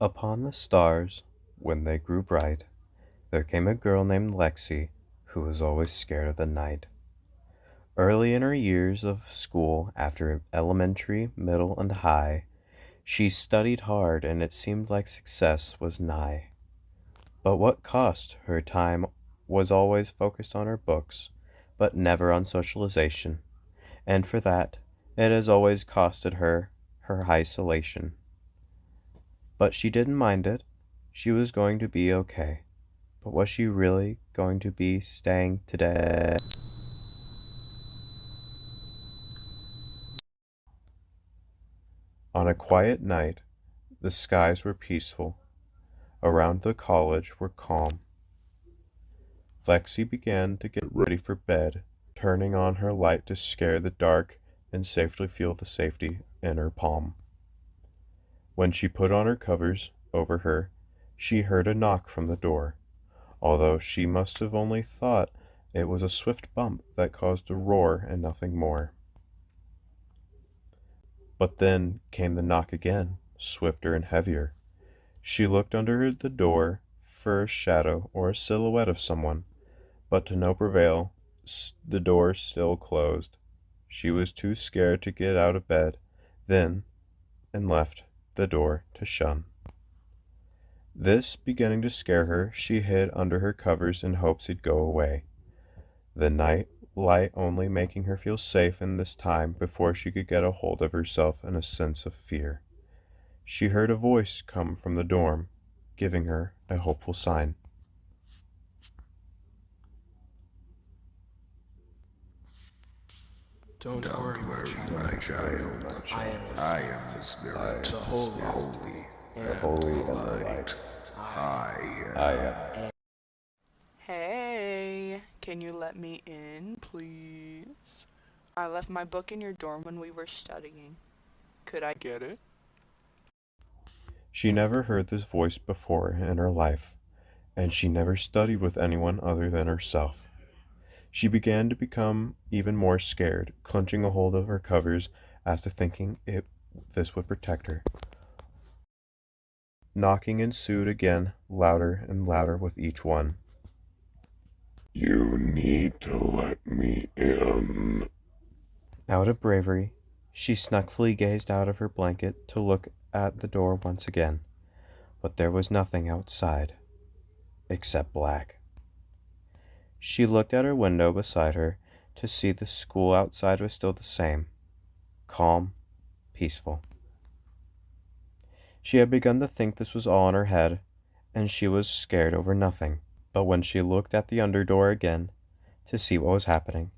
Upon the stars, when they grew bright, there came a girl named Lexi, who was always scared of the night. Early in her years of school, after elementary, middle, and high, she studied hard, and it seemed like success was nigh. But what cost? Her time was always focused on her books, but never on socialization, and for that, it has always costed her her isolation. But she didn't mind it. She was going to be okay. But was she really going to be staying today? On a quiet night, the skies were peaceful. Around the college were calm. Lexi began to get ready for bed, turning on her light to scare the dark and safely feel the safety in her palm. When she put on her covers over her, she heard a knock from the door, although she must have only thought it was a swift bump that caused a roar and nothing more. But then came the knock again, swifter and heavier. She looked under the door for a shadow or a silhouette of someone, but to no avail. The door still closed. She was too scared to get out of bed, then, and left the door to shun. This beginning to scare her, she hid under her covers in hopes he'd go away, the night light only making her feel safe in this time before she could get a hold of herself in a sense of fear. She heard a voice come from the dorm, giving her a hopeful sign. Don't Don't worry, my worry, child. my child. I am the I am the Spirit, Spirit, the the Holy, Holy, and and the the Light. Light. I I am. am. Hey, can you let me in, please? I left my book in your dorm when we were studying. Could I get it? She never heard this voice before in her life, and she never studied with anyone other than herself. She began to become even more scared, clenching a hold of her covers as to thinking this would protect her. Knocking ensued again, louder and louder with each one. You need to let me in. Out of bravery, she snuggly gazed out of her blanket to look at the door once again, but there was nothing outside except black. She looked at her window beside her to see the school outside was still the same, calm, peaceful. She had begun to think this was all in her head, and she was scared over nothing. But when she looked at the under door again to see what was happening,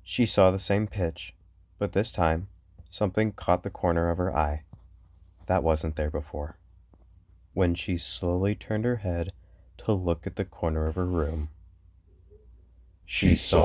she saw the same pitch, but this time something caught the corner of her eye. That wasn't there before. When she slowly turned her head to look at the corner of her room, she saw